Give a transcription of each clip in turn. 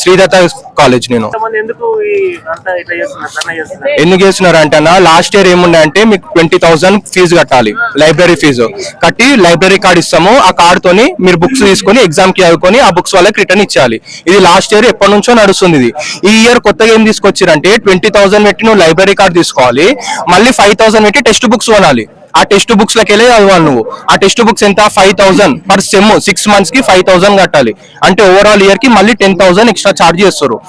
Sridatta college. నేను ఎందుకు చేస్తున్నారు అంటే అన్న, లాస్ట్ ఇయర్ ఏముండే అంటే మీకు 20,000 ఫీజు కట్టాలి, లైబ్రరీ ఫీజు కట్టి లైబ్రరీ కార్డ్ ఇస్తాము. ఆ కార్డ్ తోని మీరు బుక్స్ తీసుకొని ఎగ్జామ్ కి చదువుకొని ఆ బుక్స్ వాళ్ళకి రిటర్న్ ఇచ్చేయాలి. ఇది లాస్ట్ ఇయర్ ఎప్పటి నుంచో నడుస్తుంది. ఇది ఈ ఇయర్ కొత్తగా ఏం తీసుకొచ్చారంటే 20,000 పెట్టి నువ్వు లైబ్రరీ కార్డ్ తీసుకోవాలి, మళ్ళీ 5,000 పెట్టి టెక్స్ట్ బుక్స్ కొనాలి. ఆ టెక్స్ట్ బుక్స్ లకి వెళ్ళి చదవాలి నువ్వు. ఆ టెక్స్ట్ బుక్స్ ఎంత 5,000 పర్ సెమ్, 6 months కి 5,000 కట్టాలి. అంటే ఓవరాల్ ఇయర్ కి మళ్ళీ 10,000 ఎక్స్ట్రా ఛార్జ్ చేస్తారు.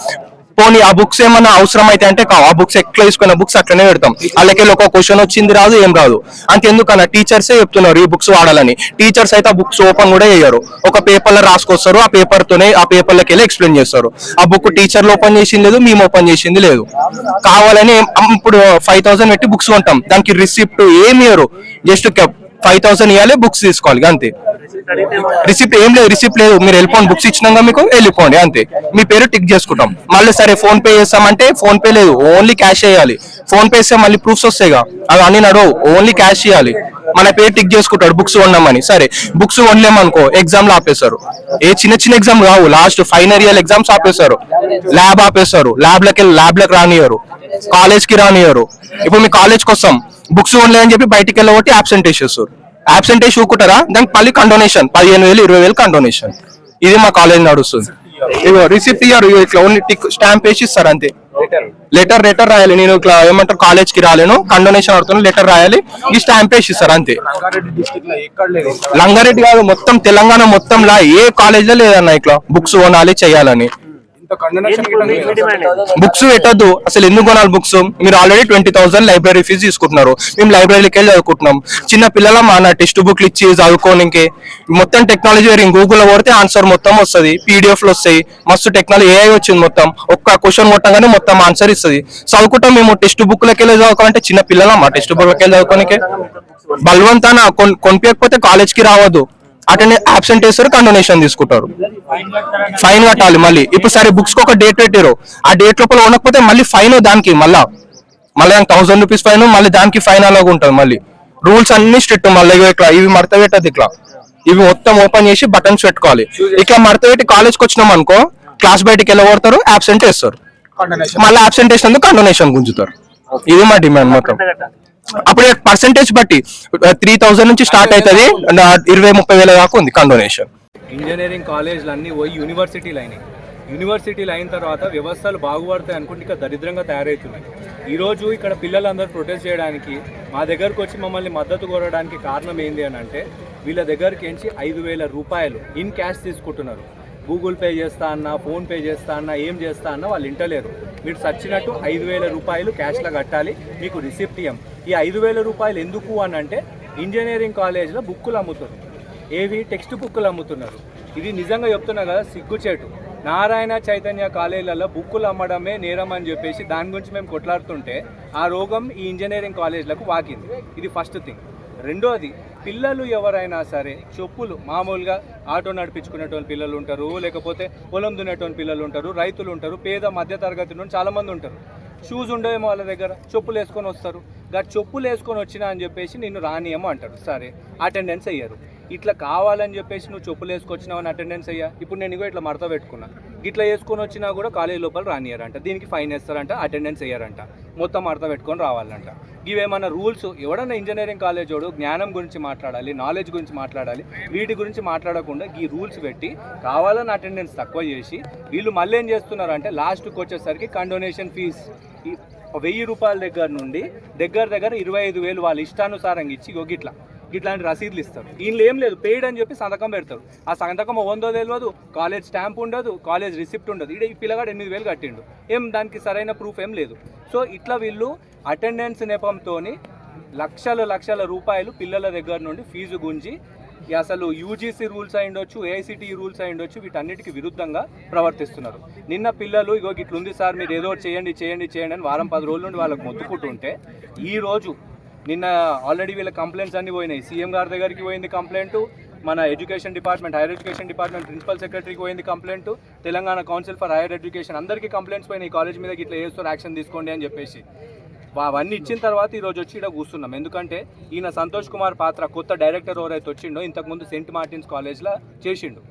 పోనీ ఆ బుక్స్ ఏమన్నా అవసరం అయితే అంటే ఆ బుక్స్ ఎట్లా తీసుకున్న బుక్స్ అట్లనే పెడతాం. వాళ్ళకి ఒక క్వశ్చన్ వచ్చింది రాదు, ఏం రాదు. అంతెందుకన్నా టీచర్సే చెప్తున్నారు ఈ బుక్స్ వాడాలని. టీచర్స్ అయితే ఆ బుక్స్ ఓపెన్ కూడా చేయరు, ఒక పేపర్ లో రాసుకొస్తారు. ఆ పేపర్ తోనే ఆ పేపర్లకి వెళ్ళి ఎక్స్ప్లెయిన్ చేస్తారు. ఆ బుక్ టీచర్లు ఓపెన్ చేసింది లేదు, మేము ఓపెన్ చేసింది లేదు. కావాలని ఇప్పుడు 5,000 పెట్టి బుక్స్ కొంటాం, దానికి రిసిప్ట్ ఏమి ఇయ్యరు. జస్ట్ 5,000 ఇవ్వాలి, బుక్స్ తీసుకోవాలి అంతే. రిసిప్ట్ ఏం లేదు, రిసిప్ట్ లేదు. మీరు వెళ్ళిపోండి, బుక్స్ ఇచ్చినాక మీకు వెళ్ళిపోండి అంతే. మీ పేరు టిక్ చేసుకుంటాం. మళ్ళీ సరే ఫోన్ పే చేస్తామంటే ఫోన్ పే లేదు, ఓన్లీ క్యాష్ వేయాలి. ఫోన్ పే చేస్తే మళ్ళీ ప్రూఫ్స్ వస్తాయిగా, అవి అన్ని నడవు, ఓన్లీ క్యాష్ ఇవ్వాలి. మన పేరు టిక్ చేసుకుంటాడు బుక్స్ కొన్నామని. సరే బుక్స్ కొనలేమనుకో ఎగ్జామ్ లో ఆపేస్తారు. ఏ చిన్న చిన్న ఎగ్జామ్ కావు, లాస్ట్ ఫైనల్ ఇయర్ ఎగ్జామ్స్ ఆపేస్తారు, ల్యాబ్ ఆపేస్తారు, ల్యాబ్లకు రానియరు, కాలేజ్ కి రానియరు. ఇప్పుడు మీ కాలేజ్కి వస్తాం, బుక్స్ కొనలే అని చెప్పి బయటికి వెళ్ళబట్టి ఆబ్సెంట్ వేసేస్తారు. ఆబ్సెంట్ వేసి ఊకుంటారా, దానికి మళ్ళీ కండోనేషన్ 15,000 20,000 కండోనేషన్. ఇది మా కాలేజ్ నడుస్తుంది. ఇగో రిసిప్ట్ ఇయ్యారు, ఇట్లా ఓన్లీ టిక్ స్టాంప్ వేసి ఇస్తారు అంతే. లెటర్ రాయాలి. నేను ఇట్లా ఏమంటారు కాలేజ్ కి రాలేను, కండోనేషన్ ఆడుతున్నా, లెటర్ రాయాలి, ఈ స్టాంప్ వేసి ఇస్తారు అంతే. లంగారెడ్డి కాదు, మొత్తం తెలంగాణ మొత్తంలా ఏ కాలేజ్ లో లేదన్న ఇట్లా బుక్స్ కొనాలి చేయాలని. బుక్స్ పెట్టద్దు అసలు, ఎందుకు కొనాలి బుక్స్? మీరు ఆల్రెడీ 20,000 లైబ్రరీ ఫీజు తీసుకుంటున్నారు, మేము లైబ్రరీకి వెళ్ళి చదువుకుంటున్నాం. చిన్న పిల్లల మన టెక్స్ట్ బుక్లు ఇచ్చి చదువుకోనికి మొత్తం టెక్నాలజీ వేరింగ్. గూగుల్లో కొడితే ఆన్సర్ మొత్తం వస్తుంది, పీడిఎఫ్ లో వస్తాయి, మస్తు టెక్నాలజీ ఏఐ వచ్చింది. మొత్తం ఒక్క క్వశ్చన్ కొట్టగానే మొత్తం ఆన్సర్ ఇస్తుంది. చదువుకుంటాం మేము. టెక్స్ట్ బుక్లకి వెళ్ళి చదువుకోవాలంటే చిన్న పిల్లల మా టెక్స్ట్ బుక్లకి వెళ్ళి చదువుకోనికి బలవంతాన కొనిపించకపోతే కాలేజ్ కి రావద్దు. అటెండ్ ఆబ్సెంట్ వేస్తారు, కండోనేషన్ తీసుకుంటారు, ఫైన్ కట్టాలి. మళ్ళీ ఇప్పుడు సరే బుక్స్ కి ఒక డేట్ పెట్టారు, ఆ డేట్ లోపల ఉండకపోతే మళ్ళీ ఫైన్, దానికి మళ్ళీ 1,000 రూపీస్ ఫైన్, మళ్ళీ దానికి ఫైన్ అలాగా ఉంటుంది. మళ్ళీ రూల్స్ అన్ని స్ట్రిక్ట్. మళ్ళీ ఇట్లా ఇవి మడత పెట్టదు, ఇట్లా ఇవి మొత్తం ఓపెన్ చేసి బటన్స్ పెట్టుకోవాలి. ఇట్లా మడత పెట్టి కాలేజ్కి వచ్చినాం అనుకో, క్లాస్ బయటికి వెళ్ళగొడతారు, ఆబ్సెంట్ వేస్తారు, మళ్ళీ ఆబ్సెంట్ వేసినందుకు కండోనేషన్ గుంజుతారు. ఇది మా డిమాండ్ మొత్తం. అప్పుడు పర్సెంటేజ్ బట్టి 3,000 నుంచి స్టార్ట్ అవుతుంది, 20,000-30,000 దాకా ఉంది కండోనేషన్. ఇంజనీరింగ్ కాలేజ్లు అన్నీ పోయి యూనివర్సిటీలు అయినాయి. యూనివర్సిటీలు అయిన తర్వాత వ్యవస్థలు బాగుపడతాయి అనుకుంటే ఇక్కడ దరిద్రంగా తయారవుతున్నాయి. ఈరోజు ఇక్కడ పిల్లలందరూ ప్రొటెస్ట్ చేయడానికి మా దగ్గరకు వచ్చి మమ్మల్ని మద్దతు కోరడానికి కారణం ఏంటి అని అంటే, వీళ్ళ దగ్గరికి ఎంచి 5,000 రూపాయలు ఇన్ క్యాష్ తీసుకుంటున్నారు. గూగుల్ పే చేస్తా అన్నా, ఫోన్ పే చేస్తా అన్నా, ఏం చేస్తా అన్నా వాళ్ళు ఇంటలేరు. మీరు సచ్చినట్టు 5,000 రూపాయలు క్యాష్లో కట్టాలి, మీకు రిసిప్ట్ ఇయ్యం. ఈ 5,000 రూపాయలు ఎందుకు అని అంటే, ఇంజనీరింగ్ కాలేజ్లో బుక్కులు అమ్ముతున్నారు, ఏవి టెక్స్ట్ బుక్కులు అమ్ముతున్నారు. ఇది నిజంగా చెప్తున్నా కదా, సిగ్గుచేటు. నారాయణ చైతన్య కాలేజీలలో బుక్కులు అమ్మడమే నేరం అని చెప్పేసి దాని గురించి మేము కొట్లాడుతుంటే ఆ రోగం ఈ ఇంజనీరింగ్ కాలేజ్లకు వాకింది. ఇది ఫస్ట్ థింగ్. రెండోది, పిల్లలు ఎవరైనా సరే చెప్పులు మామూలుగా ఆటో నడిపించుకునేటువంటి పిల్లలు ఉంటారు, లేకపోతే పొలం దున్నేటువంటి పిల్లలు ఉంటారు, రైతులు ఉంటారు, పేద మధ్యతరగతి నుండి చాలామంది ఉంటారు. షూస్ ఉండేమో వాళ్ళ దగ్గర, చెప్పులు వేసుకొని వస్తారు. చెప్పులు వేసుకొని వచ్చినా అని చెప్పేసి నిన్ను రానియమో అంటారు. సరే అటెండెన్స్ అయ్యారు. ఇట్లా కావాలని చెప్పేసి నువ్వు చెప్పులు వేసుకొచ్చినావు అని అటెండెన్స్ అయ్యా. ఇప్పుడు నేను ఇగో ఇట్లా మడత పెట్టుకున్నా, ఇట్లా వేసుకొని వచ్చినా కూడా కాలేజ్ లోపల రానియారంట, దీనికి ఫైన్ వేస్తారంట, అటెండెన్స్ వేయారంట, మొత్తం మడత పెట్టుకొని రావాలంట. ఇవేమన్నా రూల్స్? ఎవడన్నా ఇంజనీరింగ్ కాలేజ్ వాడు జ్ఞానం గురించి మాట్లాడాలి, నాలెడ్జ్ గురించి మాట్లాడాలి, వీటి గురించి మాట్లాడకుండా ఈ రూల్స్ పెట్టి కావాలని అటెండెన్స్ తక్కువ చేసి వీళ్ళు మళ్ళీ ఏం చేస్తున్నారంటే లాస్ట్కి వచ్చేసరికి కండోనేషన్ ఫీజ్ 1,000 రూపాయల దగ్గర నుండి దగ్గర 25,000 వాళ్ళ ఇష్టానుసారంగా ఇచ్చి ఇట్లాంటి రసీదులు ఇస్తారు. వీళ్ళు ఏం లేదు, పెయిడ్ అని చెప్పి సంతకం పెడతారు. ఆ సంతకం ఉందో తెలియదు, కాలేజ్ స్టాంప్ ఉండదు, కాలేజ్ రిసిప్ట్ ఉండదు. ఈ పిల్లగాడు 8,000 కట్టిండు, ఏం దానికి సరైన ప్రూఫ్ ఏం లేదు. సో ఇట్లా వీళ్ళు అటెండెన్స్ నెపంతో లక్షల రూపాయలు పిల్లల దగ్గర నుండి ఫీజు గుంజి అసలు యూజీసీ రూల్స్ అయి ఉండొచ్చు, ఏఐసిటిఈ రూల్స్ అయి ఉండొచ్చు, వీటన్నిటికీ విరుద్ధంగా ప్రవర్తిస్తున్నారు. నిన్న పిల్లలు ఇగో ఇట్లుంది సార్, మీరు ఏదో చేయండి అని వారం 10 రోజుల నుండి వాళ్ళకి మొత్తుకుంటుంటే ఈరోజు నిన్న ఆల్రెడీ వీళ్ళ కంప్లైంట్స్ అన్నీ పోయినాయి. సీఎం గారి దగ్గరికి పోయింది కంప్లైంట్, మన education department higher education department principal సెక్రటరీకి పోయింది complaint, Telangana council for higher education అందరికీ కంప్లైంట్స్ పోయినాయి ఈ కాలేజ్ మీద ఇట్లా చేస్తారు యాక్షన్ తీసుకోండి అని చెప్పేసి. అవన్నీ ఇచ్చిన తర్వాత ఈరోజు వచ్చి ఇక్కడ కూర్చున్నాం. ఎందుకంటే ఈయన సంతోష్ కుమార్ పాత్ర కొత్త డైరెక్టర్ ఎవరైతే వచ్చిండో ఇంతకుముందు సెయింట్ మార్టిన్స్ కాలేజ్లో చేసిండు.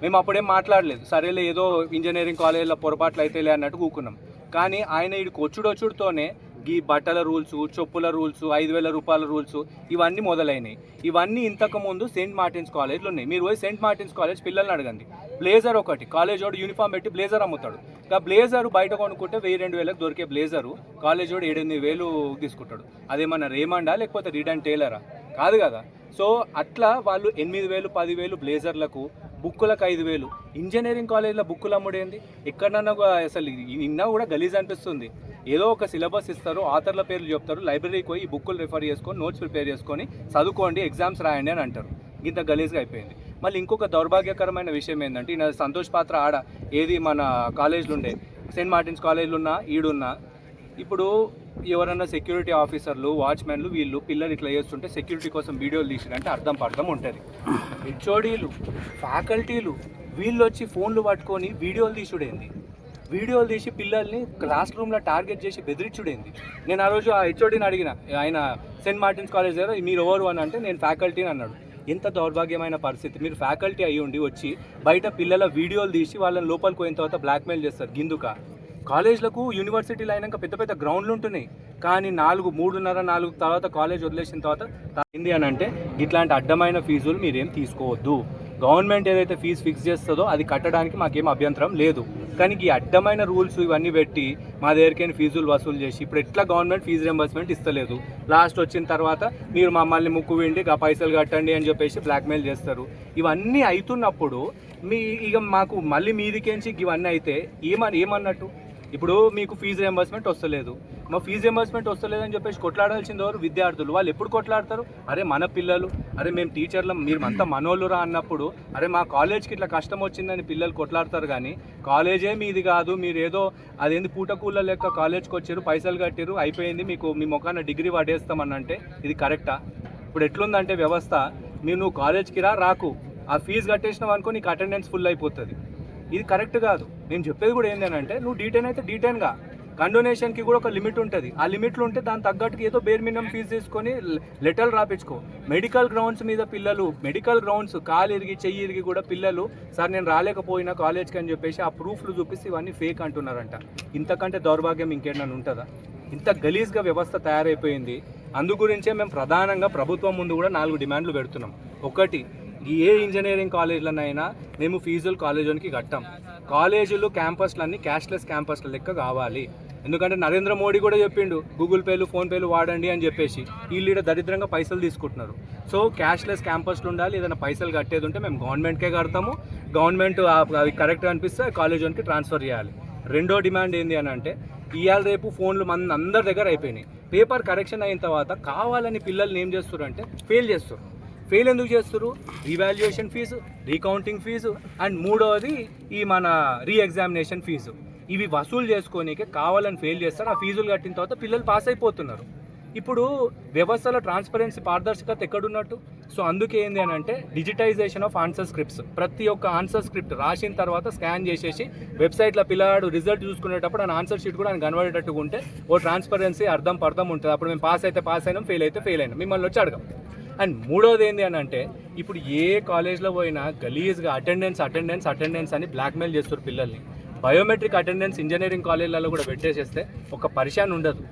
మేము అప్పుడేం మాట్లాడలేదు, సరేలే ఏదో ఇంజనీరింగ్ కాలేజ్లో పొరపాట్లు అయితేలే అన్నట్టు కూకున్నాం. కానీ ఆయన వీడికి వచ్చుడొచ్చుడుతోనే ఈ బట్టల రూల్స్, చెప్పుల రూల్స్, 5,000 రూపాయల రూల్స్ ఇవన్నీ మొదలైనవి. ఇవన్నీ ఇంతకుముందు సెయింట్ మార్టిన్స్ కాలేజ్లో ఉన్నాయి. మీరు పోయి సెయింట్ మార్టిన్స్ కాలేజ్ పిల్లల్ని అడగండి, బ్లేజర్ ఒకటి కాలేజ్ వాడు యూనిఫామ్ పెట్టి బ్లేజర్ అమ్ముతాడు. ఆ బ్లేజర్ బయట కొనుక్కుంటే 1,000-2,000 దొరికే బ్లేజరు కాలేజ్ వాడు 7,000 తీసుకుంటాడు. అదేమన్నా రేమండా లేకపోతే రీడ్ అండ్ టైలరా? కాదు కదా. సో అట్లా వాళ్ళు 8,000, 10,000 బ్లేజర్లకు, బుక్కులకు 5,000. ఇంజనీరింగ్ కాలేజ్లో బుక్కులు అమ్ముడేంది? ఎక్కడన్నా అసలు ఇన్నా కూడా గలీజ్ అనిపిస్తుంది. ఏదో ఒక సిలబస్ ఇస్తారు, ఆథర్ల పేర్లు చెప్తారు, లైబ్రరీకి పోయి ఈ బుక్కులు రిఫర్ చేసుకొని నోట్స్ ప్రిపేర్ చేసుకొని చదువుకోండి, ఎగ్జామ్స్ రాయండి అని అంటారు. ఇంత గలీజ్గా అయిపోయింది. మళ్ళీ ఇంకొక దౌర్భాగ్యకరమైన విషయం ఏంటంటే ఈయన సంతోష్ పాత్ర ఆడ ఏది మన కాలేజ్లో ఉండే సెయింట్ మార్టిన్స్ కాలేజ్లో ఉన్నా ఈడున్నా, ఇప్పుడు ఎవరన్నా సెక్యూరిటీ ఆఫీసర్లు, వాచ్మెన్లు వీళ్ళు పిల్లలు ఇట్లా చేస్తుంటే సెక్యూరిటీ కోసం వీడియోలు తీసిరంటే అర్థం పర్థం ఉంటుంది. హెచ్ఓడీలు, ఫ్యాకల్టీలు వీళ్ళు వచ్చి ఫోన్లు పట్టుకొని వీడియోలు తీసుడేంది, వీడియోలు తీసి పిల్లల్ని క్లాస్ రూమ్లో టార్గెట్ చేసి బెదిరించుడేంది. నేను ఆ రోజు ఆ హెచ్ఓడిని అడిగిన, ఆయన సెయింట్ మార్టిన్స్ కాలేజ్ దగ్గర మీరు ఎవరు అని అంటే నేను ఫ్యాకల్టీని అన్నాడు. ఎంత దౌర్భాగ్యమైన పరిస్థితి. మీరు ఫ్యాకల్టీ అయ్యి ఉండి వచ్చి బయట పిల్లల వీడియోలు తీసి వాళ్ళని లోపలికి పోయిన తర్వాత బ్లాక్మెయిల్ చేస్తారు. గిందుక కాలేజ్లకు యూనివర్సిటీలు అయినాక పెద్ద పెద్ద గ్రౌండ్లు ఉంటున్నాయి, కానీ 3:30-4 తర్వాత కాలేజ్ వదిలేసిన తర్వాత ఏంది అని అంటే ఇట్లాంటి అడ్డమైన ఫీజులు మీరేం తీసుకోవద్దు. గవర్నమెంట్ ఏదైతే ఫీజు ఫిక్స్ చేస్తుందో అది కట్టడానికి మాకేం అభ్యంతరం లేదు. కానీ ఈ అడ్డమైన రూల్స్ ఇవన్నీ పెట్టి మా దగ్గరికైనా ఫీజులు వసూలు చేసి ఇప్పుడు ఎట్లా గవర్నమెంట్ ఫీజు రింబర్స్మెంట్ ఇస్తలేదు. లాస్ట్ వచ్చిన తర్వాత మీరు మమ్మల్ని ముక్కు విండి ఆ పైసలు కట్టండి అని చెప్పేసి బ్లాక్మెయిల్ చేస్తారు. ఇవన్నీ అవుతున్నప్పుడు ఇక మాకు మళ్ళీ మీదికేంచి ఇవన్నీ అయితే ఏమన్నట్టు? ఇప్పుడు మీకు ఫీజు రింబర్స్మెంట్ వస్తలేదు, మా ఫీజు రింబర్స్మెంట్ వస్తలేదని చెప్పేసి కొట్లాడాల్సింది ఎవరు? విద్యార్థులు. వాళ్ళు ఎప్పుడు కొట్లాడతారు? అరే మన పిల్లలు, అరే మేము టీచర్లం, మీరు అంతా మనోళ్ళురా అన్నప్పుడు అరే మా కాలేజ్కి ఇట్లా కష్టం వచ్చిందని పిల్లలు కొట్లాడతారు. కానీ కాలేజే మీది కాదు, మీరు ఏదో అదేంది పూటకూళ్ళ లెక్క కాలేజ్కి వచ్చారు, పైసలు కట్టారు, అయిపోయింది, మీకు మీ ముఖాన డిగ్రీ పడేస్తామని అంటే ఇది కరెక్టా? ఇప్పుడు ఎట్లుందంటే వ్యవస్థ, నువ్వు కాలేజ్కి రాకు, ఆ ఫీజు కట్టేసినావు అనుకో నీకు అటెండెన్స్ ఫుల్ అయిపోతుంది. ఇది కరెక్ట్ కాదు. నేను చెప్పేది కూడా ఏంటంటే నువ్వు D10 అయితే D10గా, కండోనేషన్కి కూడా ఒక లిమిట్ ఉంటుంది. ఆ లిమిట్లు ఉంటే దాని తగ్గట్టుకి ఏదో బేర్ మినిమం ఫీజు తీసుకొని లెటర్లు రాపించుకో. మెడికల్ గ్రౌండ్స్ మీద పిల్లలు, మెడికల్ గ్రౌండ్స్ కాలు ఇరిగి చెయ్యి ఇరిగి కూడా పిల్లలు సార్ నేను రాలేకపోయినా కాలేజ్కి అని చెప్పేసి ఆ ప్రూఫ్లు చూపిస్తే ఇవన్నీ ఫేక్ అంటున్నారంట. ఇంతకంటే దౌర్భాగ్యం ఇంకేమన్నా ఉంటుందా? ఇంత గలీజ్గా వ్యవస్థ తయారైపోయింది. అందు గురించే మేము ప్రధానంగా ప్రభుత్వం ముందు కూడా 4 డిమాండ్లు పెడుతున్నాం. ఒకటి, ఏ ఇంజనీరింగ్ కాలేజీలనైనా మేము ఫీజులు కాలేజీకి కట్టాం. కాలేజీలు క్యాంపస్లన్నీ క్యాష్లెస్ క్యాంపస్ల లెక్క కావాలి. ఎందుకంటే నరేంద్ర మోడీ కూడా చెప్పిండు గూగుల్ పేలు, ఫోన్పేలు వాడండి అని చెప్పేసి. వీళ్ళు దరిద్రంగా పైసలు తీసుకుంటున్నారు. సో క్యాష్లెస్ క్యాంపస్లు ఉండాలి. ఏదైనా పైసలు కట్టేది ఉంటే మేము గవర్నమెంట్కే కడతాము. గవర్నమెంట్ అవి కరెక్ట్గా అనిపిస్తే కాలేజీకి ట్రాన్స్ఫర్ చేయాలి. రెండో డిమాండ్ ఏంటి అని అంటే ఇవాళ రేపు ఫోన్లు మన అందరి దగ్గర అయిపోయినాయి. పేపర్ కరెక్షన్ అయిన తర్వాత కావాలని పిల్లల్ని ఏం చేస్తారు అంటే ఫెయిల్ చేస్తారు. ఫెయిల్ ఎందుకు చేస్తారు? Revaluation fee, recounting fee and మూడవది ఈ మన రీఎగ్జామినేషన్ ఫీజు. ఇవి వసూలు చేసుకోనికే కావాలని ఫెయిల్ చేస్తారు. ఆ ఫీజులు కట్టిన తర్వాత పిల్లలు పాస్ అయిపోతున్నారు. ఇప్పుడు వ్యవస్థలో ట్రాన్స్పరెన్సీ, పారదర్శకత ఎక్కడున్నట్టు? సో అందుకే ఏంది అని అంటే డిజిటైజేషన్ ఆఫ్ ఆన్సర్ స్క్రిప్ట్స్. ప్రతి ఒక్క ఆన్సర్ స్క్రిప్ట్ రాసిన తర్వాత స్కాన్ చేసేసి వెబ్సైట్లో పిల్లాడు రిజల్ట్ చూసుకునేటప్పుడు ఆయన ఆన్సర్ షీట్ కూడా ఆయన కనబడేటట్టుగా ఉంటే ఓ ట్రాన్స్పరెన్సీ అర్థం ఉంటుంది. అప్పుడు మేము పాస్ అయితే పాస్ అయినాం, ఫెయిల్ అయితే ఫెయిల్ అయినాం, మిమ్మల్ని వచ్చి అడగం. అండ్ మూడోది ఏంటి అని అంటే ఇప్పుడు ఏ కాలేజ్లో పోయినా గలీజ్గా అటెండెన్స్ అని బ్లాక్మెయిల్ చేస్తారు పిల్లల్ని. బయోమెట్రిక్ అటెండెన్స్ ఇంజనీరింగ్ కాలేజీలలో కూడా పెట్టేసేస్తే ఒక పరిశాన్ ఉండదు.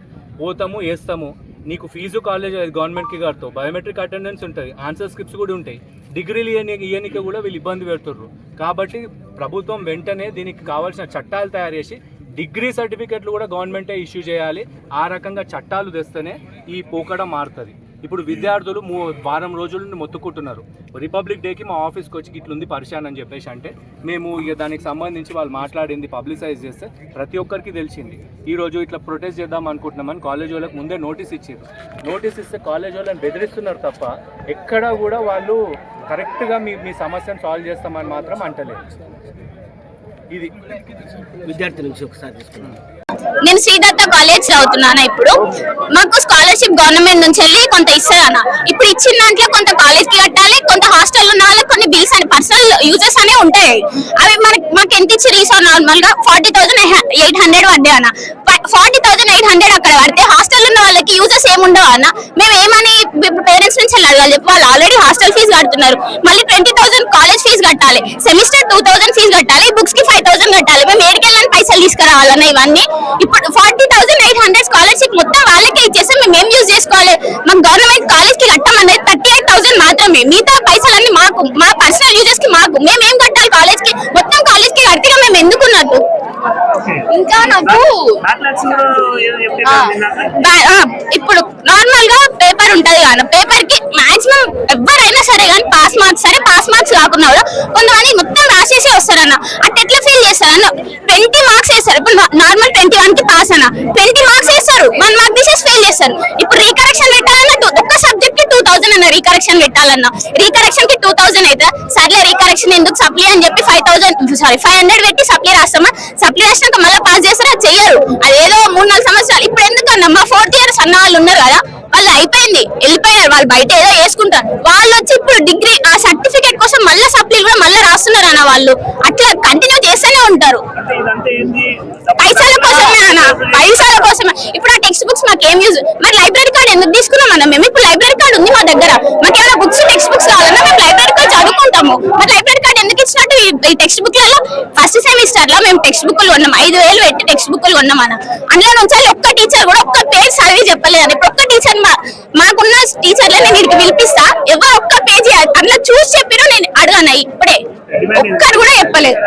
పోతాము, వేస్తాము, నీకు ఫీజు కాలేజ్ గవర్నమెంట్కి కడతావు, బయోమెట్రిక్ అటెండెన్స్ ఉంటుంది, ఆన్సర్ స్క్రిప్ట్స్ కూడా ఉంటాయి. డిగ్రీలు ఇయనికి కూడా వీళ్ళు ఇబ్బంది పెడుతుర్రు. కాబట్టి ప్రభుత్వం వెంటనే దీనికి కావాల్సిన చట్టాలు తయారు చేసి డిగ్రీ సర్టిఫికెట్లు కూడా గవర్నమెంటే ఇష్యూ చేయాలి. ఆ రకంగా చట్టాలు తెస్తేనే ఈ పోకడ మారుతుంది. ఇప్పుడు విద్యార్థులు వారం రోజుల నుండి మొత్తుకుంటున్నారు, రిపబ్లిక్ డేకి మా ఆఫీస్కి వచ్చి ఇట్లుంది పరిశాన్ అని చెప్పేసి. అంటే మేము ఇక దానికి సంబంధించి వాళ్ళు మాట్లాడింది పబ్లిసైజ్ చేస్తే ప్రతి ఒక్కరికి తెలిసింది. ఈరోజు ఇట్లా ప్రొటెస్ట్ చేద్దాం అనుకుంటున్నామని కాలేజ్ వాళ్ళకి ముందే నోటీస్ ఇచ్చారు. నోటీస్ ఇస్తే కాలేజ్ వాళ్ళని బెదిరిస్తున్నారు తప్ప ఎక్కడా కూడా వాళ్ళు కరెక్ట్గా మీ సమస్యను సాల్వ్ చేస్తామని మాత్రం అంటలేదు. ఇది విద్యార్థి నుంచి ఒకసారి తీసుకున్నాం. నేను శ్రీదత్త కాలేజ్ చదువుతున్నాను. ఇప్పుడు మాకు స్కాలర్షిప్ గవర్నమెంట్ నుంచి వెళ్ళి కొంత ఇస్తారన్న. ఇప్పుడు ఇచ్చిన దాంట్లో కొంత కాలేజ్ కి కట్టాలి, కొంత హాస్టల్ ఉన్న వాళ్ళకి కొన్ని బిల్స్ అని పర్సనల్ యూజెస్ అనే ఉంటాయి. అవి మాకు ఎంత ఇచ్చి రీసౌండ్ నార్మల్ గా 40,800 పడ్డాయి అన్న. 40,800 అక్కడ పడితే హాస్టల్ ఉన్న వాళ్ళకి యూజెస్ ఏముండవు అన్న. మేము ఏమని పేరెంట్స్ నుంచి అడగాలి చెప్పి, వాళ్ళు ఆల్రెడీ హాస్టల్ ఫీజు కడుతున్నారు, మళ్ళీ 20,000 కాలేజ్ ఫీజు కట్టాలి, సెమిస్టర్ 2,000 ఫీజు కట్టాలి, బుక్స్ కి 5,000 కట్టాలి. మేము ఏడికెళ్ళని పైసలు తీసుకురావాలన్న ఇవన్నీ. ఇప్పుడు 40,800 స్కాలర్షిప్ మొత్తం వాళ్ళకే ఇచ్చేస్తే మేము ఏం యూజ్ చేసుకోవాలి? మాకు గవర్నమెంట్ కాలేజ్ కి కట్టమనేది 38,000 మాత్రమే. మిగతా పైసలన్నీ మాకు, మా పర్సనల్ యూజెస్ కి మాకు. మేము ఏం కట్టాలి కాలేజ్ కి? మొత్తం కాలేజ్ కి కడితే మేము ఎందుకున్నట్టు. ఇంకా నాకు ఇప్పుడు నార్మల్ గా పేపర్ ఉంటది కదా, పేపర్ కి మాక్సిమం ఎవరైనా సరే కానీ పాస్ మార్క్స్, సరే పాస్ మార్క్స్ కాకుండా కూడా కొంతమంది మొత్తం రాసేసి వస్తారన్న. అట్లా ఎట్లా ఫీల్ చేస్తారన్న? 20 మార్క్స్ వేస్తారు. ఇప్పుడు నార్మల్ 21 కి పాస్ అన్న, 20 మార్క్స్ వేస్తారు, 1 మార్క్ తీసేసి ఫెయిల్ చేస్తారు. ఇప్పుడు రీకరెక్షన్ పెట్టాలన్న, ఒక్క సబ్జెక్ట్ కి 2,000 అన్న రీకరెక్షన్ పెట్టాలన్న. రీకరెక్షన్ కి 2,000 అయితే సర్లే రీకరెక్షన్ ఎందుకు సప్లీ అని చెప్పి 500 పెట్టి సప్లీ రాస్తామా. సప్లీ రాసినాక మళ్ళీ పాస్ చేస్తారా? చెయ్యరు. అదేదో 3-4 సంవత్సరాలు. ఇప్పుడు ఎందుకన్నా మా 4th ఇయర్ అన్న వాళ్ళు ఉన్నారు కదా, వాళ్ళు అయిపోయింది, వెళ్ళిపోయారు, వాళ్ళు బయట ఏదో వేసుకుంటారు. వాళ్ళు వచ్చి ఇప్పుడు డిగ్రీ ఆ సర్టిఫికేట్ కోసం మళ్ళీ సప్లీ కూడా మళ్ళీ రాస్తున్నారు అన్న. వాళ్ళు అట్లా కంటిన్యూ చేస్తూనే ఉంటారు. పైసల కోసమే అన్న, పైసల కోసమే. ఇప్పుడు ఆ టెక్స్ట్ బుక్స్ మాకు ఏం యూజ్? మరి లైబ్రరీ కార్డ్ ఎందుకు తీసుకున్నాం అన్న? మేము ఇప్పుడు లైబ్రరీ కార్డ్ ఉంది మా దగ్గర, మాకేమైనా బుక్స్ టెక్స్ట్ బుక్స్ కావాలన్నా మేము లైబ్రరీ కార్డ్ చదువుకుంటాము. మరి లైబ్రరీ కార్డ్ ఎందుకు ఇచ్చినట్టు? ఈ టెక్స్ట్ బుక్లలో ఫస్ట్ సెమిస్టర్ లో మేము టెక్స్ట్ బుక్లు కొన్నాం, 5,000 పెట్టి టెక్స్ట్ బుక్లు కొన్నాం అన్న. అందులో నుంచి ఒక్క టీచర్ కూడా ఒక్క పేజ్ చదివి చెప్పలేదు. ఇప్పుడు ఒక్క టీచర్ మాకున్న టీచర్లే నేను వీడికి పిలిపిస్తా, ఎవరు ఒక్క పేజీ అట్లా చూసి చెప్పినా నేను అడగనా. ఇప్పుడే ఒక్కరు కూడా చెప్పలేదు.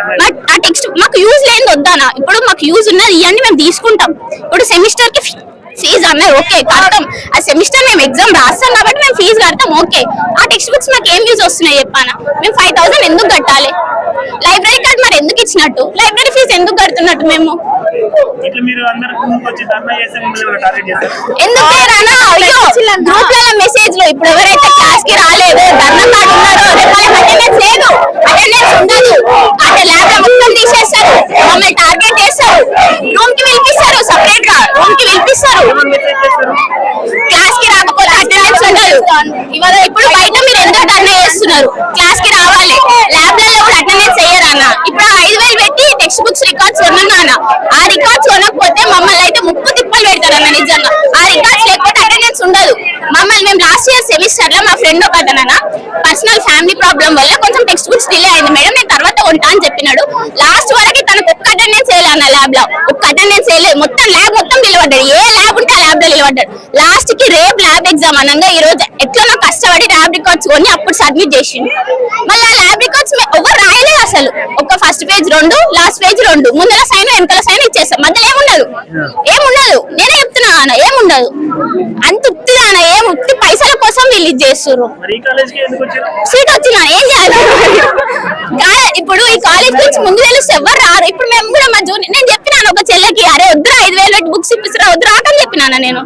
ఆ టెక్స్ట్ మాకు యూజ్ లేని వద్దానా? ఇప్పుడు మాకు యూజ్ ఉన్నది ఇవన్నీ మేము తీసుకుంటాం. ఇప్పుడు సెమిస్టర్ కి ఫీజు అన్నారు, ఓకే కడతాం. ఆ సెమిస్టర్ మేము ఎగ్జామ్ రాస్తాం కాబట్టి మేము ఫీజు కడతాం, ఓకే. ఆ టెక్స్ట్ బుక్స్ మాకు ఏం యూజ్ వస్తున్నాయి చెప్పానా? మేము 5,000 ఎందుకు కట్టాలి? లైబ్రరీ కార్డ్ మరి ఎందుకు ఇచ్చినట్టు? లైబ్రరీ ఫీజు ఎందుకు కడుతున్నట్టు? మేము ఎందుకు గ్రూప్లలో మెసేజ్ లో ఇప్పుడు ఎవరైతే క్లాస్ కి రాలేదు, ధర్నా కార్డు ఉన్నారో వాళ్ళకి అటెండెన్స్ లేదు, అటెండెన్స్ ఉండదు. అంటే ల్యాబ్ లో మొత్తం తీసేస్తారు, మమ్మల్ని టార్గెట్ చేస్తారు, రూమ్ కి పిలిపిస్తారు, సపరేట్ గా రూమ్ కి పిలిపిస్తారు. క్లాస్ కి రాకపోతే అటెండెన్స్ ఉండదు. ఇవాళ ఇప్పుడు బయట మీరు ఎందుకు ధర్నా చేస్తున్నారు? క్లాస్ కి రావాలి, ల్యాబ్ లలో కూడా అటెండెన్స్ వేయరన్న. ఇప్పుడు 5,000 పెట్టి టెక్స్ట్ బుక్స్ రికార్డ్స్ కొన్నాను, ఆ రికార్డ్స్ కొనకపోతే మమ్మల్ని అయితే ముప్పు తిప్పలు పెడతారన్న. నిజంగా ఆ రికార్డ్స్ లేకపోతే అటెండెన్స్ ఉండదు. మమ్మల్ని మేము లాస్ట్ ఇయర్ సెమిస్టర్ లో మా ఫ్రెండ్ ఒక అతనన్న పర్సనల్ ఫ్యామిలీ ప్రాబ్లం వల్ల కొంచెం టెక్స్ట్ బుక్స్ డిలే అయింది మేడం, నేను తర్వాత కొంటా అని చెప్పినాడు. లాస్ట్ వరకు తనకు ఒక్క అటెండెన్స్ వేయాలన్న, ల్యాబ్ లో ఒక్క అటెండెన్స్ వేయలేదు. మొత్తం ల్యాబ్ మొత్తం నిలబడ్డాడు, ఏ ల్యాబ్ ఉంటే ఆ ల్యాబ్ లో నిలబడ్డాడు. లాస్ట్ కి రేపు ల్యాబ్ ఎగ్జామ్ అనగా ఈ రోజు ఎట్లా కష్టపడి ల్యాబ్ రికార్డ్స్ కొని అప్పుడు సబ్మిట్ చేసిండు. మళ్ళీ ఆ ల్యాబ్ రికార్డ్స్ ఎవరు రాయలేదు అసలు. ఒక ఫస్ట్ పేజ్ 2, లాస్ట్ పేజ్ 2, ముందర సైన్ వెనకాల సైన్ ఇచ్చేస్తాం, మధ్యలో ఏముండదు. నేనే చెప్తున్నా అన్న, ఏముండదు. అంత ఉత్తిగా అన్న, ఏం ఉత్తి పైసల కోసం రిలీజ్ చేస్తున్నారు. సీట్ వచ్చినా ఏం చేయాలి? ఇప్పుడు ఈ కాలేజ్ గురించి ముందు తెలిస్తే ఎవరు రారు. ఇప్పుడు మేము కూడా మా జూనియర్, నేను చెప్పినాను ఒక చెల్లెకి, అరే వద్దురా 5,000 బుక్స్ ఇప్పిస్తున్నా, వద్దు రాకని చెప్పినాను నేను.